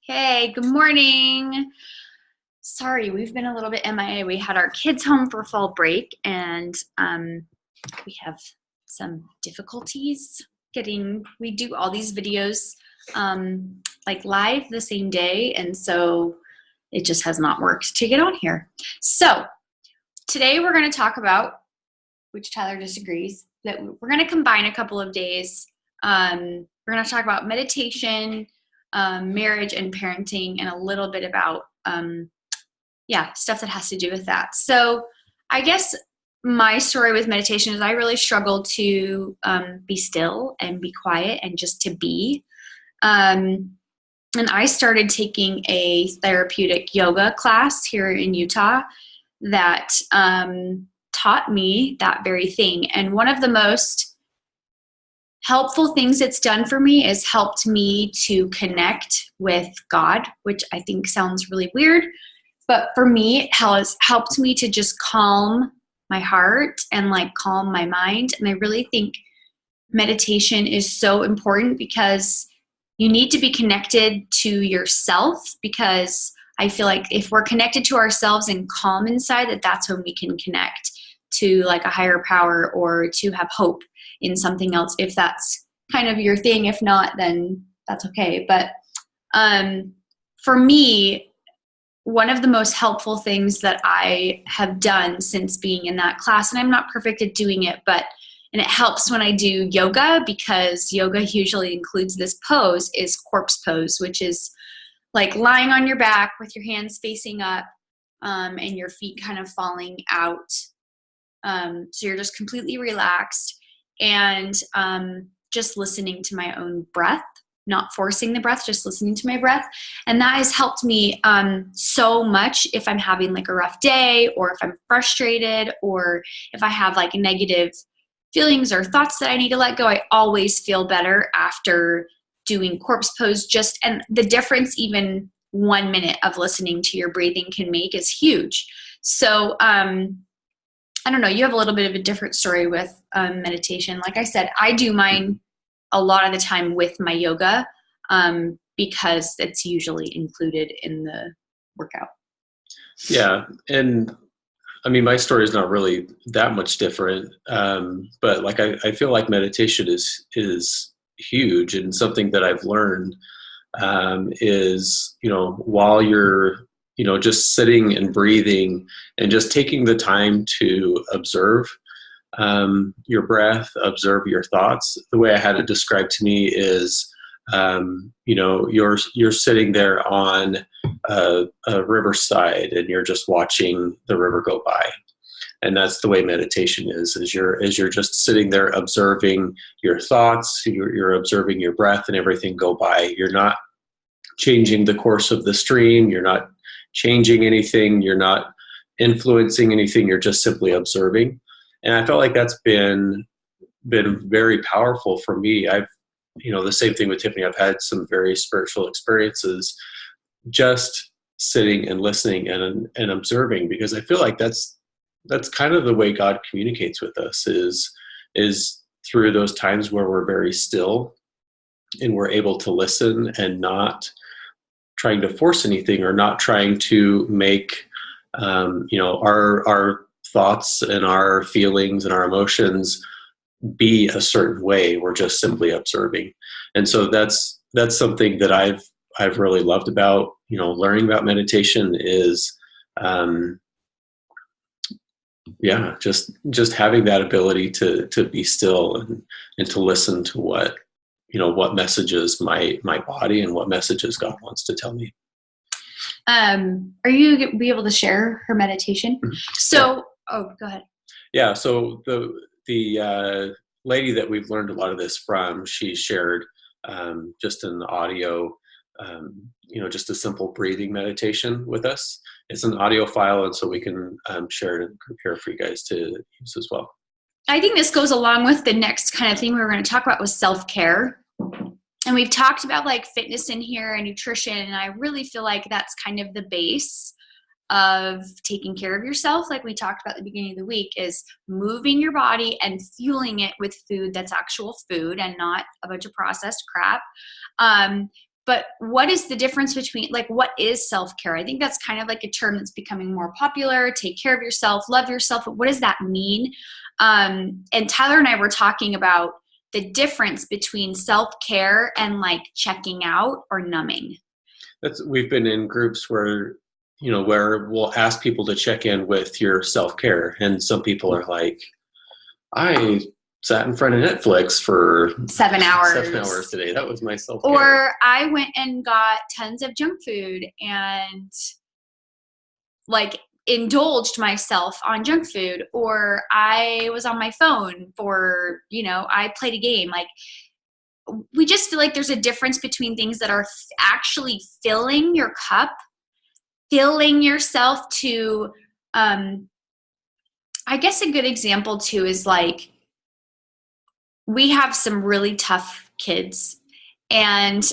Hey, good morning. Sorry, we've been a little bit MIA. We had our kids home for fall break, and we have some difficulties getting. We do all these videos like live the same day, and so it just has not worked to get on here. So today we're going to talk about, which Tyler disagrees, that we're going to combine a couple of days. We're going to talk about meditation, marriage and parenting, and a little bit about stuff that has to do with that. So I guess my story with meditation is I really struggled to be still and be quiet and just to be. And I started taking a therapeutic yoga class here in Utah that taught me that very thing. And one of the most helpful things it's done for me is helped me to connect with God, which I think sounds really weird. But for me, it has helped me to just calm my heart and like calm my mind. And I really think meditation is so important because you need to be connected to yourself, because I feel like if we're connected to ourselves and calm inside, that's when we can connect to like a higher power or to have hope in something else, if that's kind of your thing. If not, then that's okay. But for me, one of the most helpful things that I have done since being in that class, and I'm not perfect at doing it, and it helps when I do yoga, because yoga usually includes this pose, is corpse pose, which is like lying on your back with your hands facing up and your feet kind of falling out. So you're just completely relaxed and just listening to my own breath, not forcing the breath, just listening to my breath. And that has helped me so much if I'm having like a rough day, or if I'm frustrated, or if I have like negative feelings or thoughts that I need to let go. I always feel better after doing corpse pose. And the difference even 1 minute of listening to your breathing can make is huge. So I don't know, you have a little bit of a different story with meditation. Like I said, I do mine a lot of the time with my yoga because it's usually included in the workout. Yeah, and I mean, my story is not really that much different, but like I feel like meditation is huge, and something that I've learned is while you're just sitting and breathing and just taking the time to observe your breath, observe your thoughts. The way I had it described to me is you're sitting there on a riverside and you're just watching the river go by. And that's the way meditation is you're just sitting there observing your thoughts, you're observing your breath and everything go by. You're not changing the course of the stream, you're not changing anything, you're not influencing anything, you're just simply observing. And I felt like that's been very powerful for me. I've the same thing with Tiffany. I've had some very spiritual experiences just sitting and listening and observing, because I feel like that's kind of the way God communicates with us is through those times where we're very still and we're able to listen and not trying to force anything, or not trying to make our thoughts and our feelings and our emotions be a certain way. We're just simply observing. And so that's something that I've really loved about learning about meditation is just having that ability to be still and to listen to what messages my body and what messages God wants to tell me. Are you be able to share her meditation? So, yeah. Oh, go ahead. Yeah. So the lady that we've learned a lot of this from, she shared just an audio, just a simple breathing meditation with us. It's an audio file, and so we can share it in the group here for you guys to use as well. I think this goes along with the next kind of thing we were going to talk about, was self-care. And we've talked about like fitness in here and nutrition, and I really feel like that's kind of the base of taking care of yourself. Like we talked about at the beginning of the week, is moving your body and fueling it with food that's actual food and not a bunch of processed crap. But what is the difference between, like, what is self-care? I think that's kind of like a term that's becoming more popular. Take care of yourself, love yourself. But what does that mean? And Tyler and I were talking about the difference between self-care and like checking out or numbing. We've been in groups where, where we'll ask people to check in with your self-care. And some people are like, I sat in front of Netflix for 7 hours. 7 hours today. That was my self-care. Or I went and got tons of junk food and like indulged myself on junk food. Or I was on my phone for, I played a game. Like, we just feel like there's a difference between things that are actually filling your cup, filling yourself to, I guess a good example too is like, we have some really tough kids. And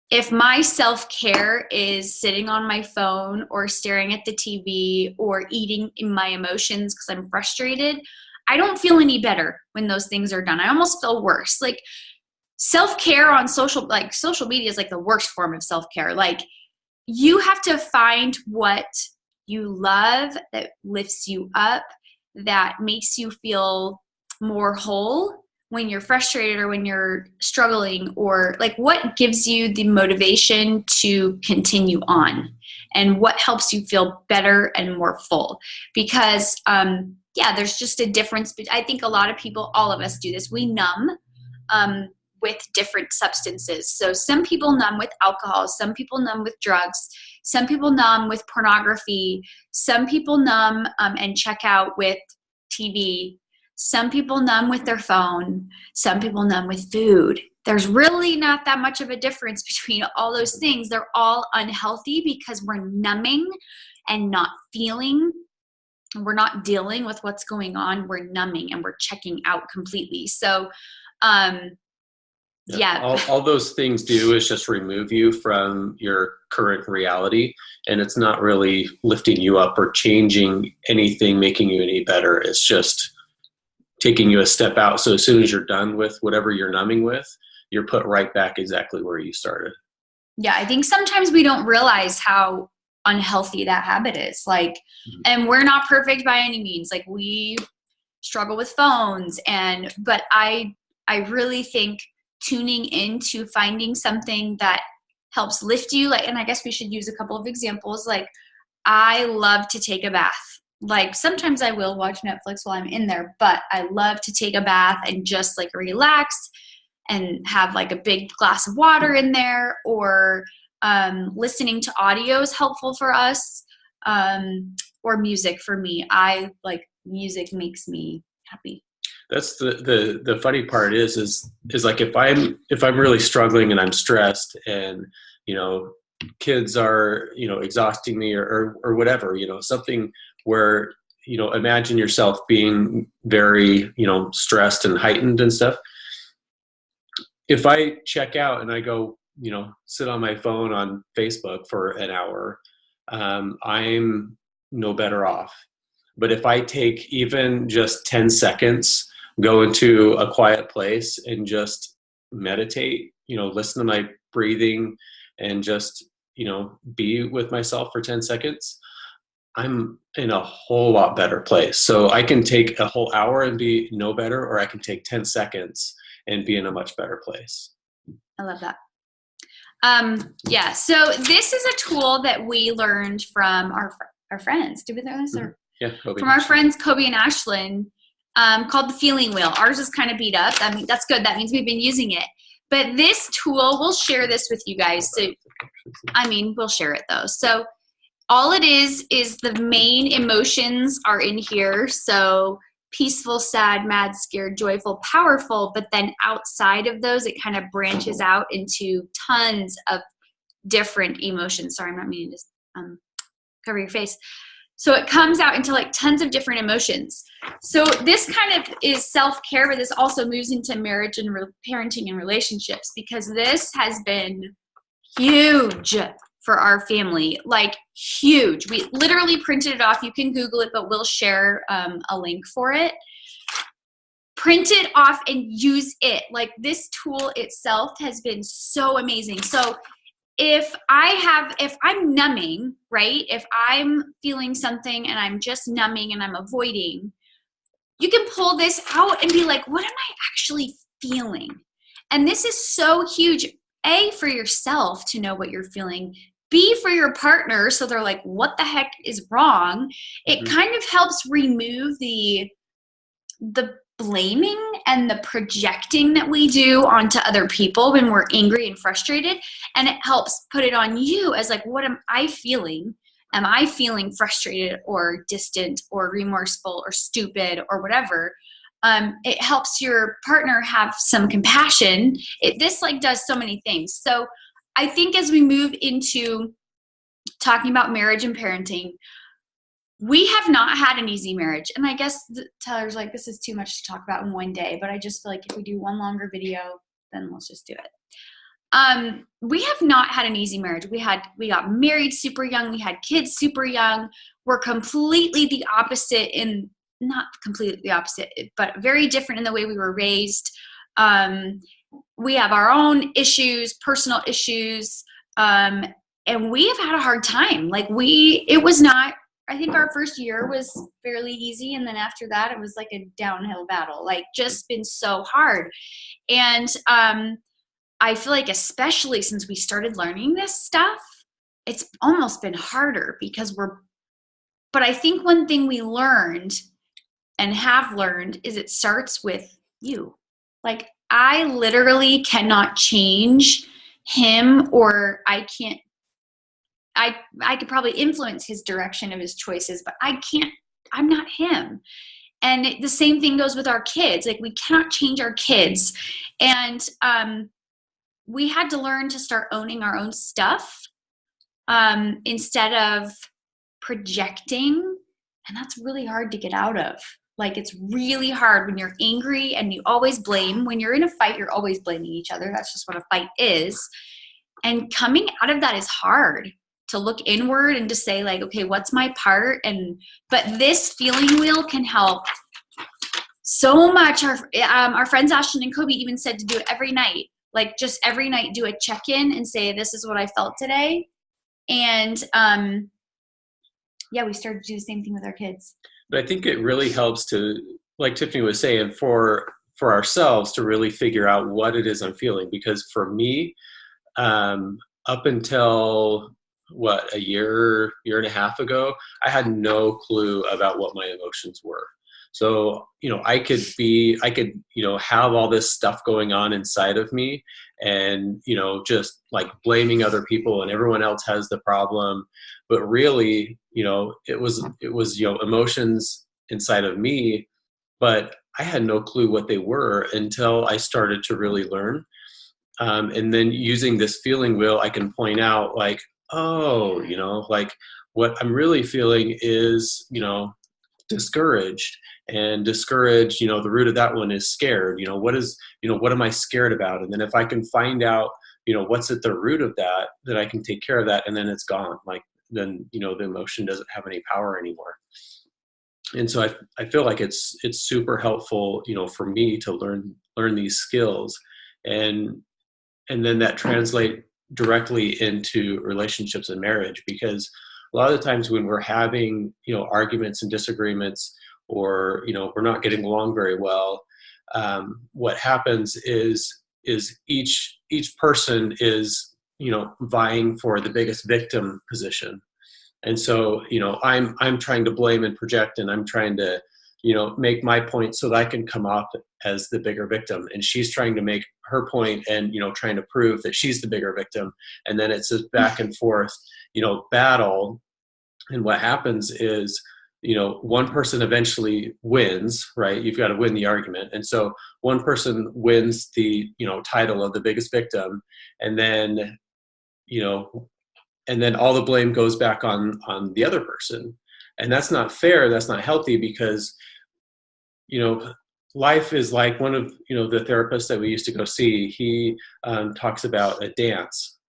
if my self-care is sitting on my phone or staring at the TV or eating in my emotions because I'm frustrated, I don't feel any better when those things are done. I almost feel worse. Like, self-care on social media is like the worst form of self-care. Like, you have to find what you love that lifts you up, that makes you feel more whole when you're frustrated or when you're struggling, or like what gives you the motivation to continue on and what helps you feel better and more full. Because there's just a difference. But I think a lot of people, all of us do this. We numb with different substances. So some people numb with alcohol, some people numb with drugs, some people numb with pornography, some people numb and check out with TV, some people numb with their phone, some people numb with food. There's really not that much of a difference between all those things. They're all unhealthy because we're numbing and not feeling. We're not dealing with what's going on. We're numbing and we're checking out completely. So, all those things do is just remove you from your current reality, and it's not really lifting you up or changing anything, making you any better. It's just taking you a step out. So as soon as you're done with whatever you're numbing with, you're put right back exactly where you started. Yeah, I think sometimes we don't realize how unhealthy that habit is. Like, and we're not perfect by any means. Like, we struggle with phones, but I really think tuning into finding something that helps lift you. Like, and I guess we should use a couple of examples. Like, I love to take a bath. Like, sometimes I will watch Netflix while I'm in there, but I love to take a bath and just like relax and have like a big glass of water in there, or listening to audio is helpful for us, or music for me. I like music, makes me happy. That's the funny part is like if I'm really struggling and I'm stressed and kids are exhausting me or whatever, something where imagine yourself being very stressed and heightened and stuff. If I check out and I go sit on my phone on Facebook for an hour, I'm no better off. But if I take even just 10 seconds, go into a quiet place and just meditate, listen to my breathing and just, be with myself for 10 seconds, I'm in a whole lot better place. So I can take a whole hour and be no better, or I can take 10 seconds and be in a much better place. I love that. So this is a tool that we learned from our friends. Did we learn this? Or? Yeah, from our friends Kobe and Ashlyn, called the Feeling Wheel. Ours is kind of beat up. I mean, that's good. That means we've been using it. But this tool, we'll share this with you guys. So, we'll share it though. So all it is the main emotions are in here. So peaceful, sad, mad, scared, joyful, powerful. But then outside of those, it kind of branches out into tons of different emotions. Sorry, I'm not meaning to cover your face. So it comes out into like tons of different emotions. So this kind of is self-care, but this also moves into marriage and parenting and relationships, because this has been huge for our family, like huge. We literally printed it off. You can Google it, but we'll share a link for it. print it off and use it. Like, this tool itself has been so amazing. So if I'm numbing, right? If I'm feeling something and I'm just numbing and I'm avoiding, you can pull this out and be like, what am I actually feeling? And this is so huge, A, for yourself to know what you're feeling, B, for your partner, so they're like, what the heck is wrong? It kind of helps remove the blaming and the projecting that we do onto other people when we're angry and frustrated. And it helps put it on you as like, what am I feeling? Am I feeling frustrated or distant or remorseful or stupid or whatever? It helps your partner have some compassion. This like does so many things. So I think as we move into talking about marriage and parenting, we have not had an easy marriage. And I guess Tyler's like, this is too much to talk about in one day, but I just feel like if we do one longer video, then let's just do it. We have not had an easy marriage. We got married super young. We had kids super young. We're completely the opposite not completely the opposite, but very different in the way we were raised. We have our own issues, personal issues. And we have had a hard time. Like I think our first year was fairly easy. And then after that, it was like a downhill battle, like just been so hard. And I feel like especially since we started learning this stuff, it's almost been harder but I think one thing we learned and have learned is it starts with you. Like, I literally cannot change him, or I could probably influence his direction of his choices, but I'm not him. And the same thing goes with our kids. Like, we cannot change our kids. And we had to learn to start owning our own stuff instead of projecting. And that's really hard to get out of. Like, it's really hard when you're angry and you always blame. When you're in a fight, you're always blaming each other. That's just what a fight is. And coming out of that is hard, to look inward and to say like, okay, what's my part? But this feeling wheel can help so much. Our friends Ashton and Kobe even said to do it every night. Like, just every night do a check-in and say, this is what I felt today. And we started to do the same thing with our kids. But I think it really helps to, like Tiffany was saying, for ourselves to really figure out what it is I'm feeling. Because for me, up until a year and a half ago, I had no clue about what my emotions were. So, I could have all this stuff going on inside of me and, just like blaming other people and everyone else has the problem. But really, it was emotions inside of me, but I had no clue what they were until I started to really learn. And then using this feeling wheel, I can point out like, oh, like what I'm really feeling is, discouraged. And discouraged, the root of that one is scared. What am I scared about? And then if I can find out, what's at the root of that, then I can take care of that, and then it's gone. Like, then, the emotion doesn't have any power anymore. And so I feel like it's super helpful, for me to learn these skills, and then that translate directly into relationships and marriage. Because a lot of the times when we're having, arguments and disagreements, or, we're not getting along very well, what happens is each person is, vying for the biggest victim position. And so, I'm trying to blame and project, and I'm trying to, make my point so that I can come off as the bigger victim. And she's trying to make her point and, trying to prove that she's the bigger victim. And then it's a back and forth, battle. And what happens is, one person eventually wins, right? You've got to win the argument. And so one person wins the, title of the biggest victim. And then, all the blame goes back on the other person. And that's not fair. That's not healthy, because, life is like one of, the therapists that we used to go see, he talks about a dance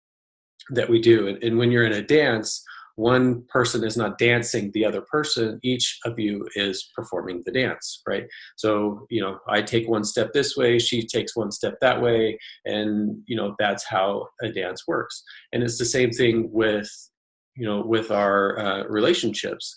that we do. And when you're in a dance, one person is not dancing the other person, each of you is performing the dance, right? So, I take one step this way, she takes one step that way, and, that's how a dance works. And it's the same thing with our relationships.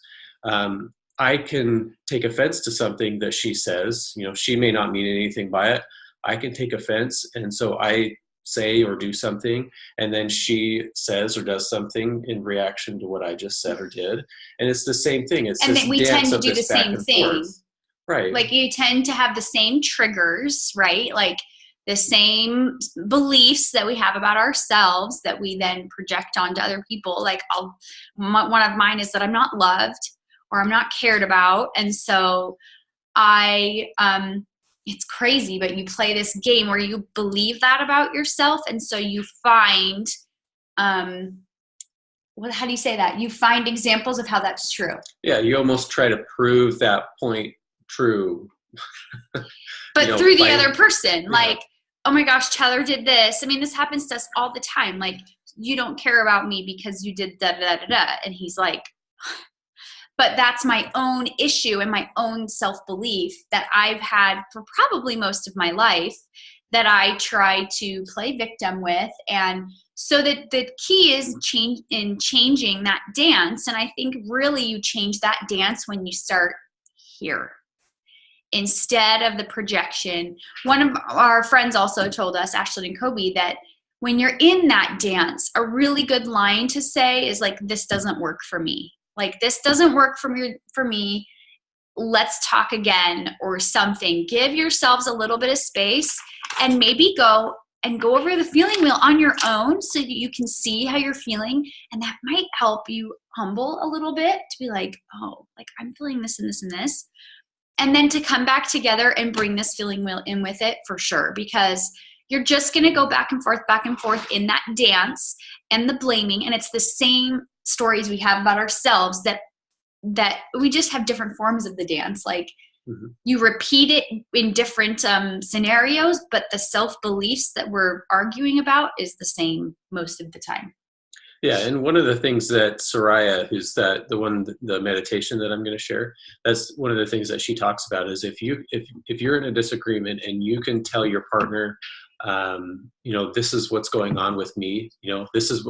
I can take offense to something that she says. She may not mean anything by it. I can take offense, and so I say or do something, and then she says or does something in reaction to what I just said or did, and it's the same thing. It's and this then we dance tend to of do the this back same and thing. forth. Right. Like you tend to have the same triggers, right? Like the same beliefs that we have about ourselves that we then project onto other people. Like one of mine is that I'm not loved or I'm not cared about. And so it's crazy, but you play this game where you believe that about yourself. And so you find, how do you say that? You find examples of how that's true. Yeah. You almost try to prove that point true. But through the other person, like, oh my gosh, Tyler did this. I mean, this happens to us all the time. Like, you don't care about me because you did da da da da. And he's like, but that's my own issue and my own self-belief that I've had for probably most of my life that I try to play victim with. And so that the key is changing that dance. And I think really you change that dance when you start here instead of the projection. One of our friends also told us, Ashley and Kobe, that when you're in that dance, a really good line to say is like, this doesn't work for me. Like, this doesn't work for me. Let's talk again or something. Give yourselves a little bit of space and maybe go over the feeling wheel on your own so that you can see how you're feeling. And that might help you humble a little bit to be like, oh, like I'm feeling this and this and this. And then to come back together and bring this feeling wheel in with it for sure, because you're just going to go back and forth in that dance and the blaming. And it's the same stories we have about ourselves that we just have different forms of the dance. Like you repeat it in different scenarios, but the self-beliefs that we're arguing about is the same most of the time. Yeah, and one of the things that Soraya, who's the meditation that I'm going to share, that's one of the things that she talks about is if you're in a disagreement and you can tell your partner, this is what's going on with me, this is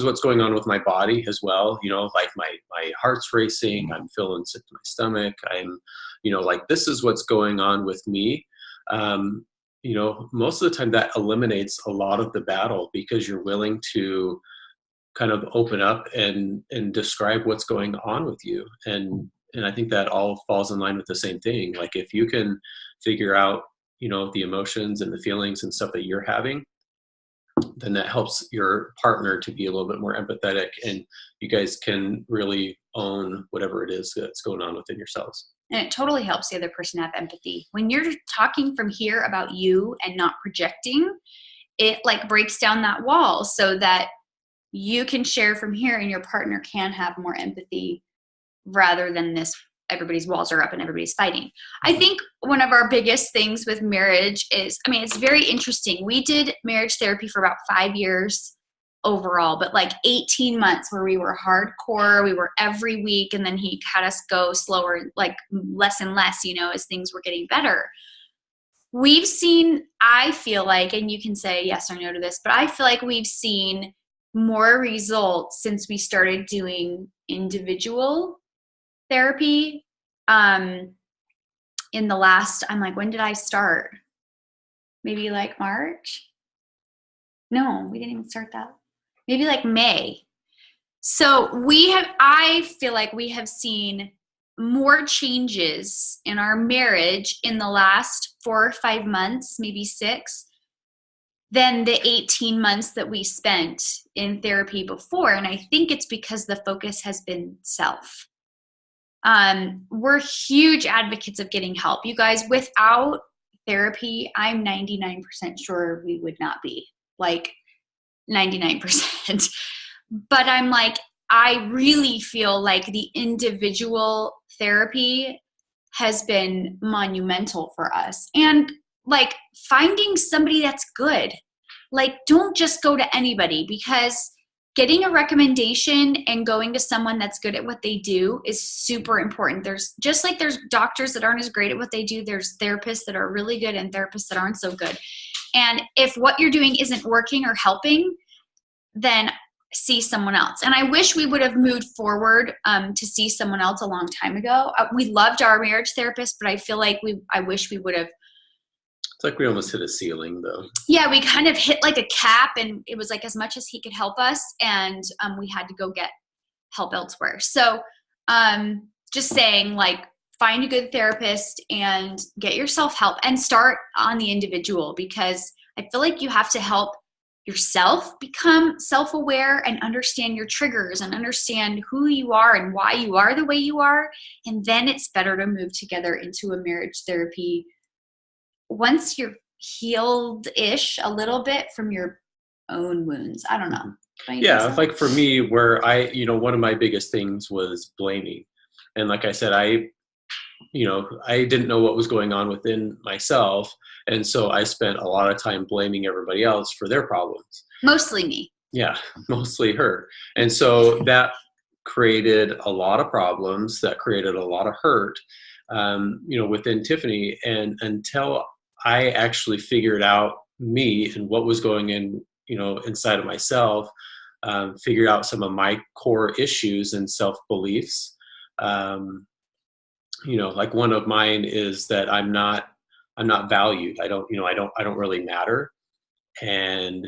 what's going on with my body as well, like my heart's racing, I'm feeling sick to my stomach, I'm, like this is what's going on with me. Most of the time that eliminates a lot of the battle because you're willing to kind of open up and describe what's going on with you. And I think that all falls in line with the same thing. Like if you can figure out, the emotions and the feelings and stuff that you're having, then that helps your partner to be a little bit more empathetic and you guys can really own whatever it is that's going on within yourselves. And it totally helps the other person have empathy. When you're talking from here about you and not projecting, it like breaks down that wall so that you can share from here and your partner can have more empathy rather than this everybody's walls are up and everybody's fighting. I think one of our biggest things with marriage is, it's very interesting. We did marriage therapy for about 5 years overall, but like 18 months where we were hardcore, we were every week, and then he had us go slower, like less and less, as things were getting better. We've seen, I feel like, and you can say yes or no to this, but I feel like we've seen more results since we started doing individual therapy in the last, I'm like, when did I start? Maybe like March? No, we didn't even start that. Maybe like May. So I feel like we have seen more changes in our marriage in the last 4 or 5 months, maybe 6, than the 18 months that we spent in therapy before. And I think it's because the focus has been self. We're huge advocates of getting help. You guys, without therapy, I'm 99% sure we would not be, like 99%. But I'm like, I really feel like the individual therapy has been monumental for us. And like finding somebody that's good. Like, don't just go to anybody, because getting a recommendation and going to someone that's good at what they do is super important. There's doctors that aren't as great at what they do. There's therapists that are really good and therapists that aren't so good. And if what you're doing isn't working or helping, then see someone else. And I wish we would have moved forward to see someone else a long time ago. We loved our marriage therapist, but I feel like I wish we would have. It's like we almost hit a ceiling, though. Yeah, we kind of hit like a cap, and it was like as much as he could help us, and we had to go get help elsewhere. So just saying, like, find a good therapist and get yourself help and start on the individual, because I feel like you have to help yourself become self-aware and understand your triggers and understand who you are and why you are the way you are. And then it's better to move together into a marriage therapy once you're healed-ish a little bit from your own wounds. I don't know. Yeah, like for me, where one of my biggest things was blaming. And like I said, I didn't know what was going on within myself. And so I spent a lot of time blaming everybody else for their problems. Mostly me. Yeah, mostly her. And so that created a lot of problems, that created a lot of hurt, within Tiffany. And until I actually figured out me and what was going in, inside of myself, figured out some of my core issues and self-beliefs. Like one of mine is that I'm not valued. I don't really matter. And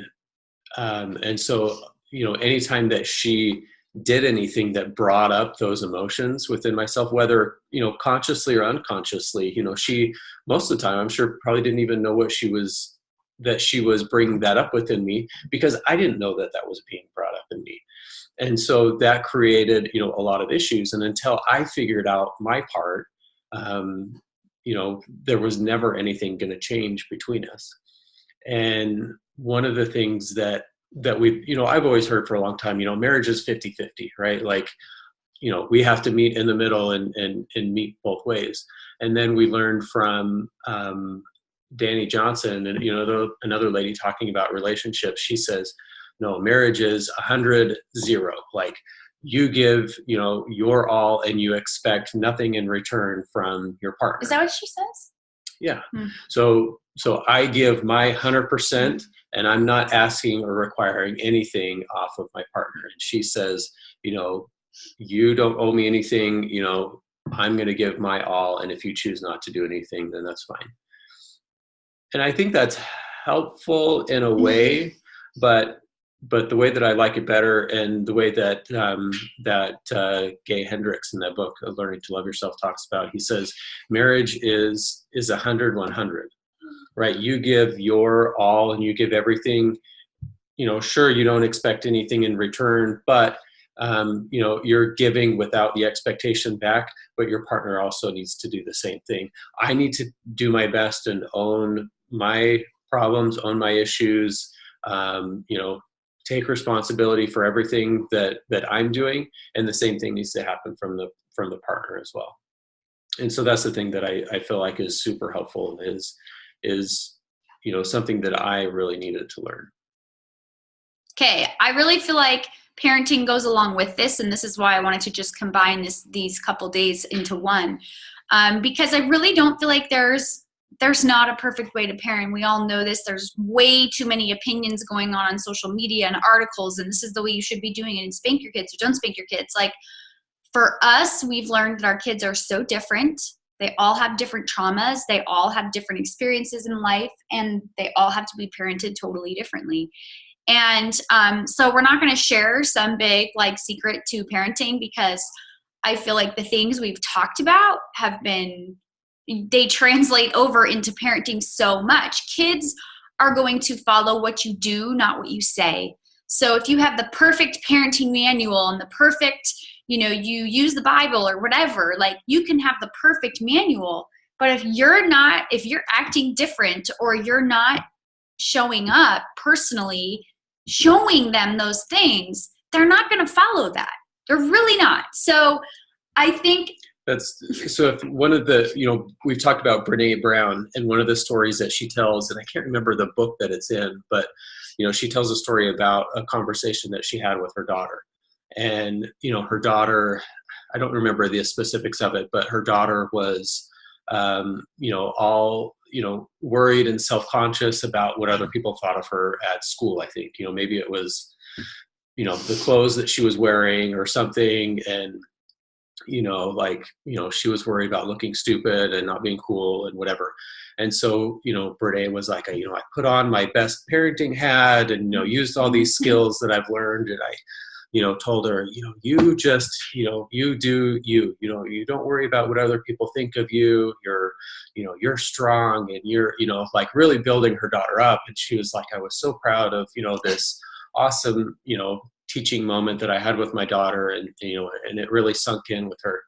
so, anytime that she did anything that brought up those emotions within myself, whether, consciously or unconsciously, she, most of the time, I'm sure probably didn't even know that she was bringing that up within me, because I didn't know that was being brought up in me. And so that created, a lot of issues. And until I figured out my part, there was never anything going to change between us. And one of the things that we, I've always heard for a long time, marriage is 50-50, right? Like, we have to meet in the middle and meet both ways. And then we learned from Danny Johnson and, another lady talking about relationships. She says, no, marriage is 100-0. Like, you give, your all and you expect nothing in return from your partner. Is that what she says? Yeah. So I give my 100% and I'm not asking or requiring anything off of my partner. And she says, you don't owe me anything, I'm going to give my all. And if you choose not to do anything, then that's fine. And I think that's helpful in a way, but the way that I like it better, and the way that Gay Hendricks in that book, Learning to Love Yourself, talks about, he says, marriage is 100-100, right? You give your all and you give everything, sure, you don't expect anything in return, but you're giving without the expectation back, but your partner also needs to do the same thing. I need to do my best and own my problems, own my issues, take responsibility for everything that I'm doing. And the same thing needs to happen from the partner as well. And so that's the thing that I feel like is super helpful, is something that I really needed to learn. Okay. I really feel like parenting goes along with this. And this is why I wanted to just combine these couple days into one. Because I really don't feel like there's not a perfect way to parent. We all know this. There's way too many opinions going on social media and articles, and this is the way you should be doing it, and spank your kids or don't spank your kids. Like, for us, we've learned that our kids are so different. They all have different traumas. They all have different experiences in life, and they all have to be parented totally differently. And so we're not going to share some big secret to parenting, because I feel like the things we've talked about they translate over into parenting so much. Kids are going to follow what you do, not what you say. So if you have the perfect parenting manual and the perfect, you use the Bible or whatever, you can have the perfect manual, but if you're acting different, or you're not showing up personally, showing them those things, they're not going to follow that. They're really not. So I think if one of the, we've talked about Brene Brown, and one of the stories that she tells, and I can't remember the book that it's in, but she tells a story about a conversation that she had with her daughter. And, her daughter, I don't remember the specifics of it, but her daughter was, all, worried and self-conscious about what other people thought of her at school. I think, maybe it was, the clothes that she was wearing or something. And, she was worried about looking stupid and not being cool and whatever. And so, Brene was like, I put on my best parenting hat and, used all these skills that I've learned. And I, told her, you just, you do you, you don't worry about what other people think of you. You're, you're strong, and you're, like really building her daughter up. And she was like, I was so proud of, this awesome, teaching moment that I had with my daughter, and, and it really sunk in with her.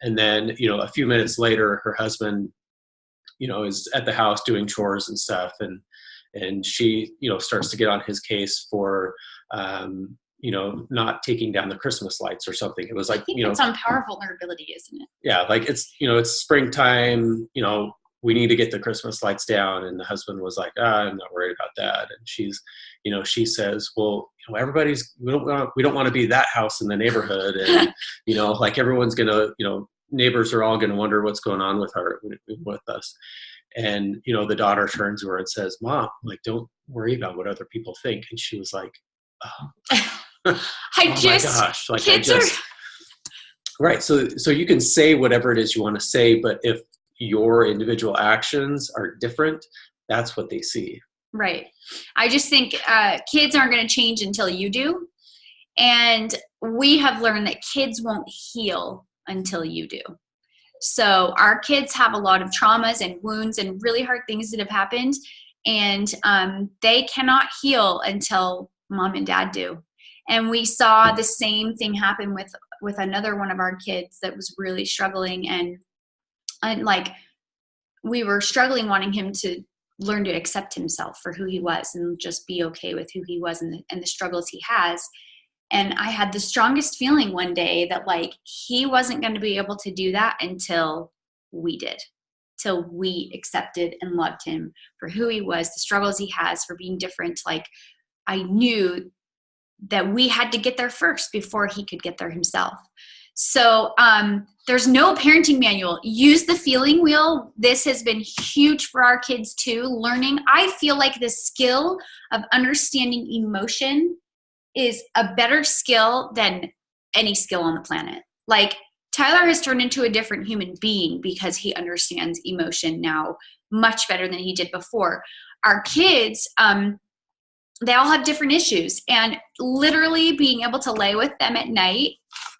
And then, a few minutes later, her husband, is at the house doing chores and stuff. And she, starts to get on his case for, not taking down the Christmas lights or something. It was like, it's on power vulnerability, isn't it? Yeah. Like it's, it's springtime, we need to get the Christmas lights down. And the husband was like, I'm not worried about that. And she's, she says, well, we don't want to be that house in the neighborhood. And, like everyone's going to, neighbors are all going to wonder what's going on with us. And, the daughter turns to her and says, Mom, like, don't worry about what other people think. And she was like, oh. Right. So you can say whatever it is you want to say, but if your individual actions are different, that's what they see. Right. I just think kids aren't going to change until you do. And we have learned that kids won't heal until you do. So our kids have a lot of traumas and wounds and really hard things that have happened. And they cannot heal until mom and dad do. And we saw the same thing happen with another one of our kids that was really struggling. And like we were struggling wanting him to learn to accept himself for who he was and just be okay with who he was and the struggles he has. And I had the strongest feeling one day that like he wasn't going to be able to do that until we did, till we accepted and loved him for who he was, the struggles he has, for being different. Like I knew that we had to get there first before he could get there himself. So there's no parenting manual. Use the feeling wheel. This has been huge for our kids too. Learning. I feel like the skill of understanding emotion is a better skill than any skill on the planet. Like Tyler has turned into a different human being because he understands emotion now much better than he did before. Our kids, they all have different issues, and literally being able to lay with them at night,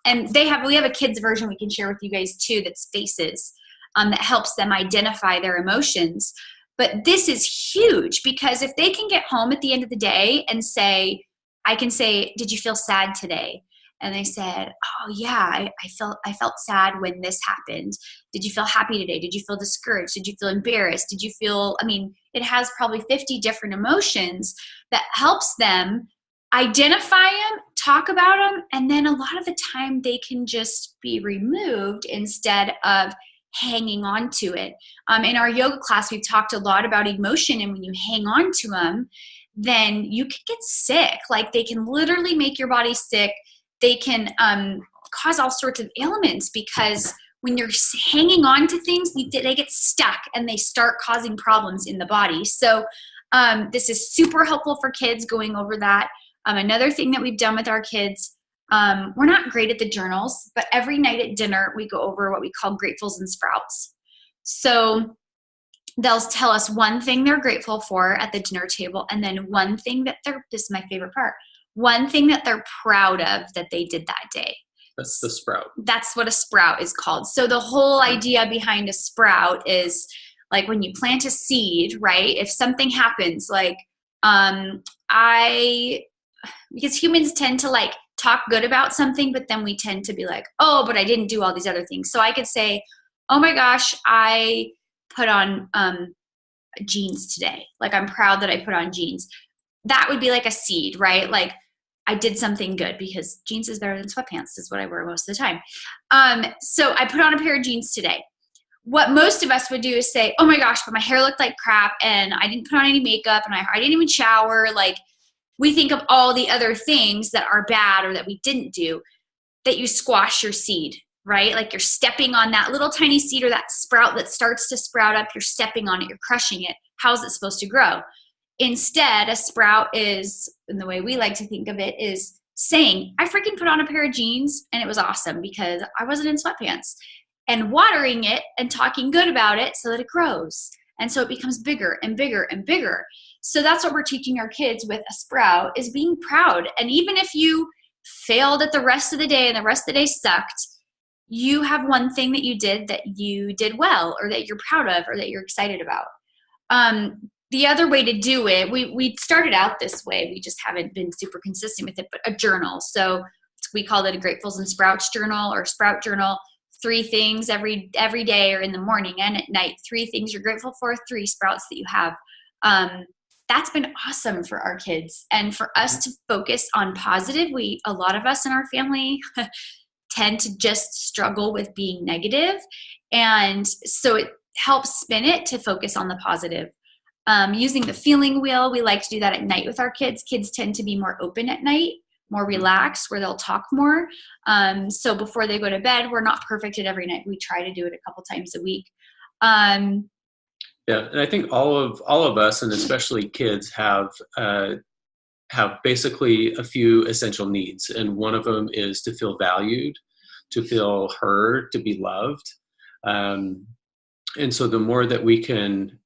and we have a kids version we can share with you guys too that's faces, that helps them identify their emotions. But this is huge because if they can get home at the end of the day and say, I can say, did you feel sad today? And they said, oh yeah, I felt sad when this happened. Did you feel happy today? Did you feel discouraged? Did you feel embarrassed? Did you feel, it has probably 50 different emotions that helps them identify them, talk about them, and then a lot of the time they can just be removed instead of hanging on to it. In our yoga class, we've talked a lot about emotion, and when you hang on to them, then you can get sick. Like they can literally make your body sick. They can cause all sorts of ailments because when you're hanging on to things, they get stuck and they start causing problems in the body. So this is super helpful for kids going over that. Another thing that we've done with our kids, we're not great at the journals, but every night at dinner, we go over what we call gratefuls and sprouts. So they'll tell us one thing they're grateful for at the dinner table, and then one thing that this is my favorite part, one thing that they're proud of that they did that day. That's the sprout. That's what a sprout is called. So the whole idea behind a sprout is like when you plant a seed, right? If something happens, like because humans tend to like talk good about something, but then we tend to be like, oh, but I didn't do all these other things. So I could say, oh my gosh, I put on jeans today. Like I'm proud that I put on jeans. That would be like a seed, right? Like I did something good because jeans is better than sweatpants is what I wear most of the time. So I put on a pair of jeans today. What most of us would do is say, oh my gosh, but my hair looked like crap and I didn't put on any makeup and I didn't even shower. Like we think of all the other things that are bad or that we didn't do, that you squash your seed, right? Like you're stepping on that little tiny seed or that sprout that starts to sprout up. You're stepping on it. You're crushing it. How's it supposed to grow? Instead, a sprout is, and the way we like to think of it, is saying, I freaking put on a pair of jeans and it was awesome because I wasn't in sweatpants, and watering it and talking good about it so that it grows. And so it becomes bigger and bigger and bigger. So that's what we're teaching our kids with a sprout, is being proud. And even if you failed at the rest of the day and the rest of the day sucked, you have one thing that you did well, or that you're proud of, or that you're excited about. The other way to do it, we started out this way, we just haven't been super consistent with it, but a journal. So we called it a Gratefuls and Sprouts journal, or Sprout journal. 3 things every day, or in the morning and at night. 3 things you're grateful for, 3 sprouts that you have. That's been awesome for our kids. And for us to focus on positive, a lot of us in our family tend to just struggle with being negative. And so it helps spin it to focus on the positive. Using the feeling wheel, we like to do that at night with our kids. Kids tend to be more open at night, more relaxed, where they'll talk more. So before they go to bed, we're not perfect at every night. We try to do it a couple times a week. Yeah, and I think all of us, and especially kids, have basically a few essential needs, and one of them is to feel valued, to feel heard, to be loved. And so the more that we can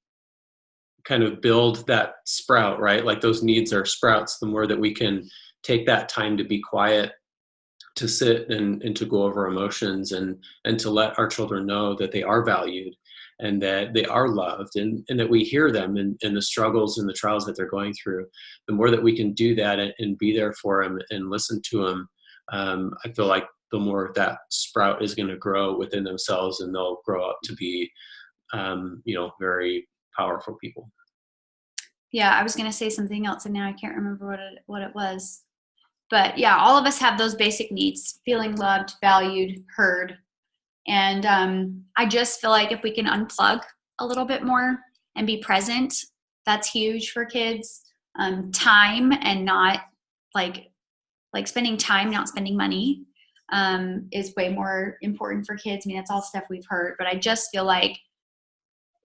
kind of build that sprout, right? Like those needs are sprouts, the more that we can take that time to be quiet, to sit and to go over emotions, and to let our children know that they are valued and that they are loved, and that we hear them in the struggles and the trials that they're going through. The more that we can do that and be there for them and listen to them, I feel like the more that sprout is going to grow within themselves, and they'll grow up to be, very powerful people. Yeah, I was going to say something else, and now I can't remember what it was. But yeah, all of us have those basic needs: feeling loved, valued, heard. And I just feel like if we can unplug a little bit more and be present, that's huge for kids. Time, and not like spending time, not spending money, is way more important for kids. I mean, that's all stuff we've heard, but I just feel like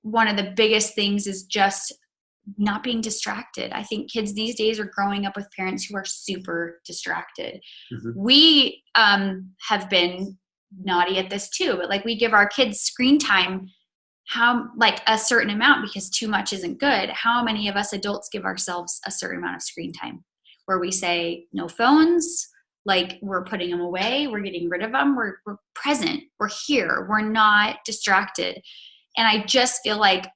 one of the biggest things is just not being distracted. I think kids these days are growing up with parents who are super distracted. Mm-hmm. We have been naughty at this too, but like we give our kids screen time, a certain amount, because too much isn't good. How many of us adults give ourselves a certain amount of screen time where we say no phones, like we're putting them away, we're getting rid of them, we're present, we're here, we're not distracted. And I just feel like,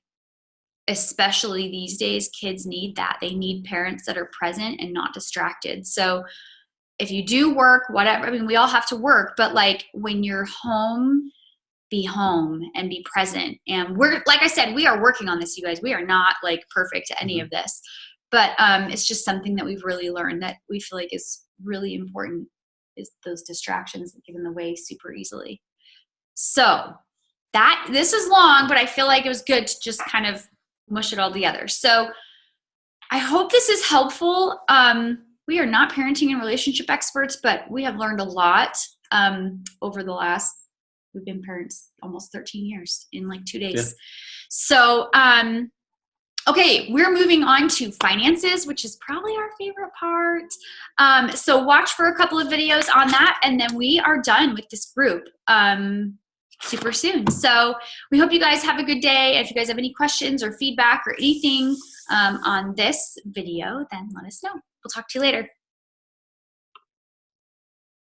especially these days, kids need that. They need parents that are present and not distracted. So if you do work, whatever, I mean, we all have to work, but like when you're home, be home and be present. And we're, like I said, we are working on this, you guys. We are not like perfect at any of this, but it's just something that we've really learned that we feel like is really important, is those distractions that get in the way super easily. So this is long, but I feel like it was good to just kind of mush it all together. So I hope this is helpful. We are not parenting and relationship experts, but we have learned a lot over the last, we've been parents almost 13 years in like 2 days. Yeah. So, okay, we're moving on to finances, which is probably our favorite part. So watch for a couple of videos on that, and then we are done with this group super soon. So we hope you guys have a good day. If you guys have any questions or feedback or anything on this video, then let us know. We'll talk to you later.